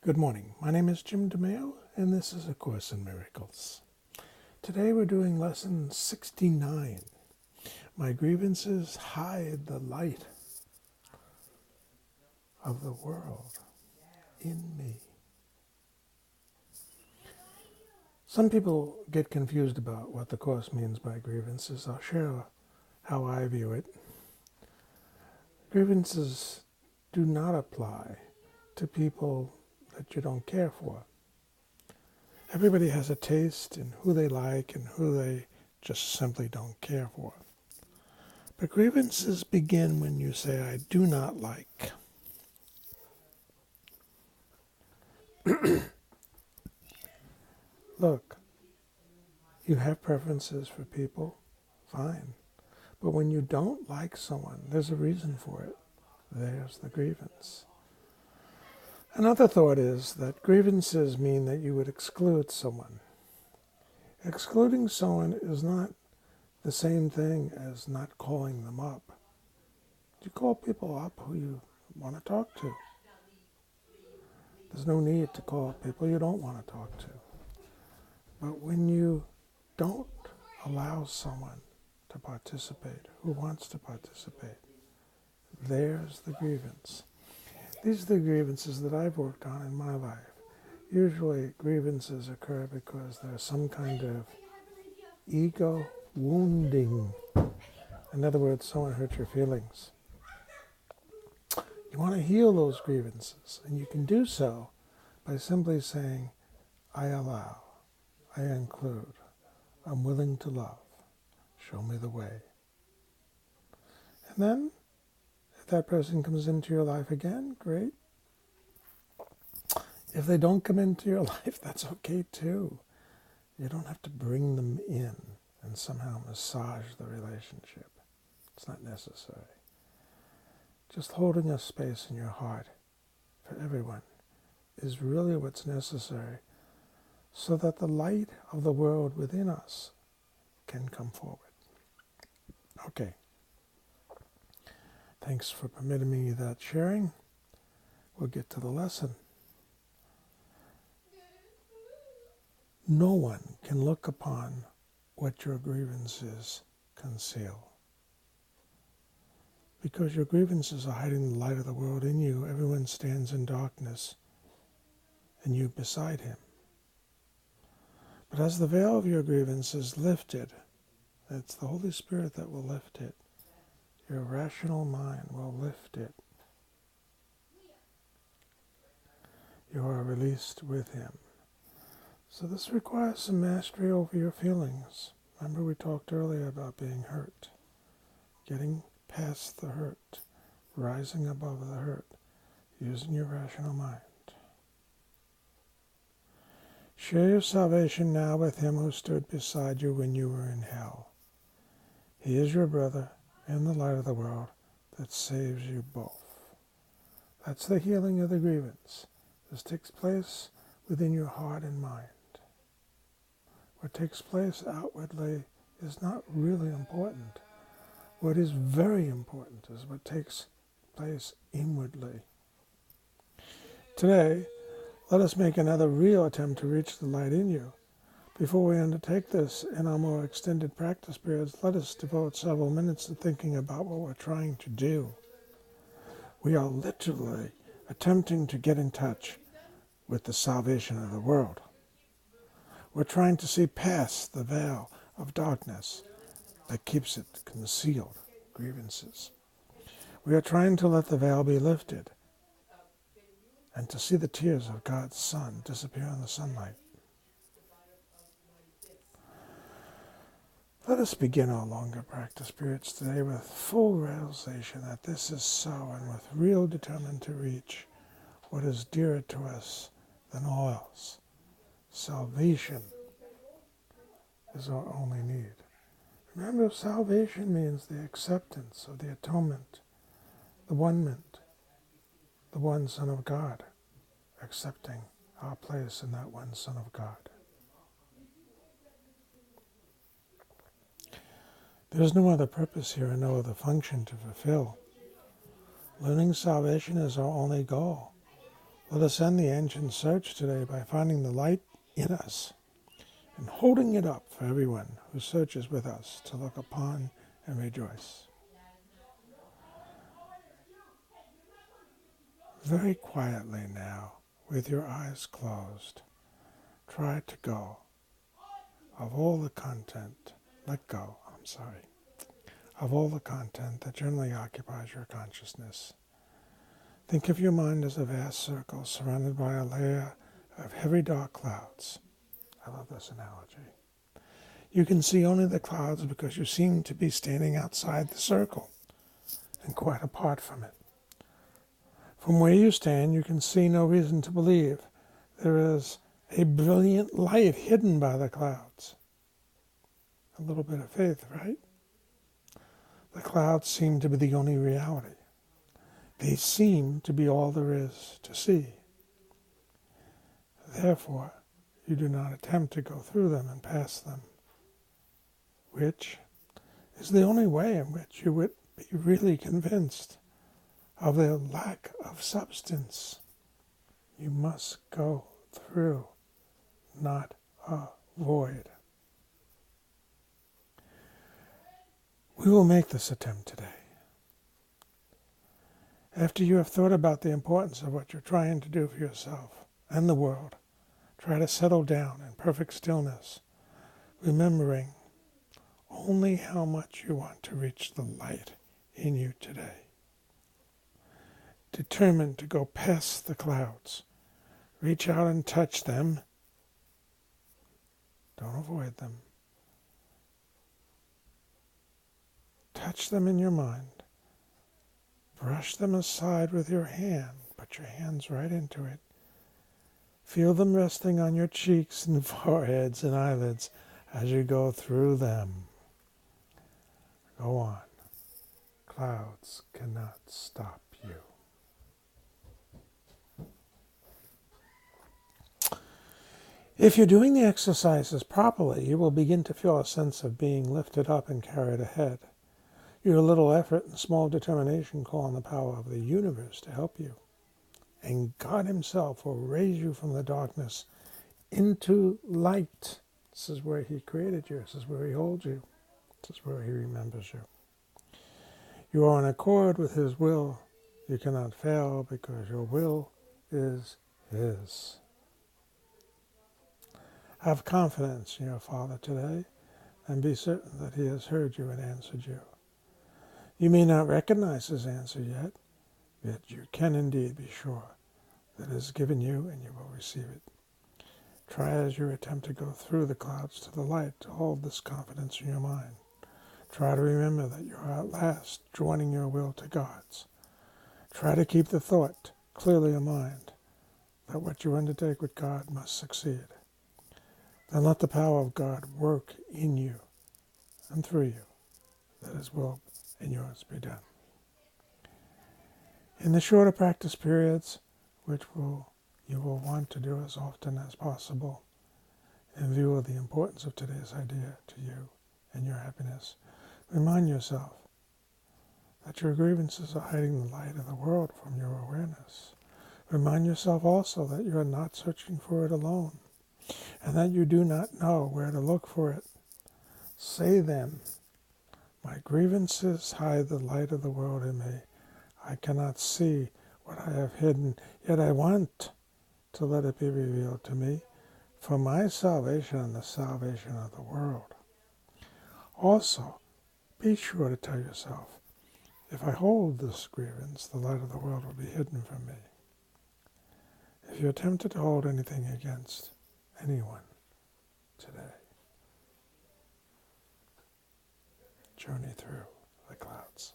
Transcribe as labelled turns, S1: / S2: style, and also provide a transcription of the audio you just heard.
S1: Good morning. My name is Jim DeMeo, and this is A Course in Miracles. Today we're doing lesson 69. My grievances hide the light of the world in me. Some people get confused about what the Course means by grievances. I'll share how I view it. Grievances do not apply to people that you don't care for. Everybody has a taste in who they like and who they just simply don't care for. But grievances begin when you say, I do not like. Look, you have preferences for people, fine. But when you don't like someone, there's a reason for it. There's the grievance. Another thought is that grievances mean that you would exclude someone. Excluding someone is not the same thing as not calling them up. You call people up who you want to talk to. There's no need to call up people you don't want to talk to. But when you don't allow someone to participate, who wants to participate, there's the grievance. These are the grievances that I've worked on in my life. Usually grievances occur because there's some kind of ego wounding. In other words, someone hurt your feelings. You want to heal those grievances, and you can do so by simply saying, I allow, I include, I'm willing to love, show me the way. And then, if that person comes into your life again, great. If they don't come into your life, that's okay too. You don't have to bring them in and somehow massage the relationship. It's not necessary. Just holding a space in your heart for everyone is really what's necessary so that the light of the world within us can come forward. Okay. Thanks for permitting me that sharing. We'll get to the lesson. No one can look upon what your grievances conceal. Because your grievances are hiding the light of the world in you, everyone stands in darkness, and you beside him. But as the veil of your grievance is lifted, it's the Holy Spirit that will lift it. Your rational mind will lift it. You are released with him. So this requires some mastery over your feelings. Remember we talked earlier about being hurt, getting past the hurt, rising above the hurt, using your rational mind. Share your salvation now with him who stood beside you when you were in hell. He is your brother and the light of the world that saves you both. That's the healing of the grievance. This takes place within your heart and mind. What takes place outwardly is not really important. What is very important is what takes place inwardly. Today, let us make another real attempt to reach the light in you. Before we undertake this in our more extended practice periods, let us devote several minutes to thinking about what we're trying to do. We are literally attempting to get in touch with the salvation of the world. We're trying to see past the veil of darkness that keeps it concealed, grievances. We are trying to let the veil be lifted and to see the tears of God's Son disappear in the sunlight. Let us begin our longer practice periods today with full realization that this is so, and with real determination to reach what is dearer to us than all else. Salvation is our only need. Remember, salvation means the acceptance of the atonement, the one-ment, the one Son of God, accepting our place in that one Son of God. There's no other purpose here and no other function to fulfill. Learning salvation is our only goal. Let us end the ancient search today by finding the light in us and holding it up for everyone who searches with us to look upon and rejoice. Very quietly now, with your eyes closed, try to go of all the content, of all the content that generally occupies your consciousness. Think of your mind as a vast circle surrounded by a layer of heavy dark clouds. I love this analogy. You can see only the clouds because you seem to be standing outside the circle and quite apart from it. From where you stand, you can see no reason to believe there is a brilliant light hidden by the clouds. A little bit of faith, right? The clouds seem to be the only reality. They seem to be all there is to see. Therefore, you do not attempt to go through them and pass them, which is the only way in which you would be really convinced of their lack of substance. You must go through, not avoid. We will make this attempt today. After you have thought about the importance of what you're trying to do for yourself and the world, try to settle down in perfect stillness, remembering only how much you want to reach the light in you today. Determined to go past the clouds. Reach out and touch them. Don't avoid them. Touch them in your mind. Brush them aside with your hand. Put your hands right into it. Feel them resting on your cheeks and foreheads and eyelids as you go through them. Go on. Clouds cannot stop you. If you're doing the exercises properly, you will begin to feel a sense of being lifted up and carried ahead. Your little effort and small determination call on the power of the universe to help you. And God himself will raise you from the darkness into light. This is where he created you. This is where he holds you. This is where he remembers you. You are in accord with his will. You cannot fail because your will is his. Have confidence in your Father today and be certain that he has heard you and answered you. You may not recognize his answer yet you can indeed be sure that it is given you and you will receive it. Try as you attempt to go through the clouds to the light to hold this confidence in your mind. Try to remember that you are at last joining your will to God's. Try to keep the thought clearly in mind that what you undertake with God must succeed. Then let the power of God work in you and through you, that his will and yours be done. In the shorter practice periods, which you will want to do as often as possible, in view of the importance of today's idea to you and your happiness, remind yourself that your grievances are hiding the light of the world from your awareness. Remind yourself also that you are not searching for it alone, and that you do not know where to look for it. Say then, my grievances hide the light of the world in me. I cannot see what I have hidden, yet I want to let it be revealed to me for my salvation and the salvation of the world. Also, be sure to tell yourself, if I hold this grievance, the light of the world will be hidden from me. If you're tempted to hold anything against anyone today, journey through the clouds.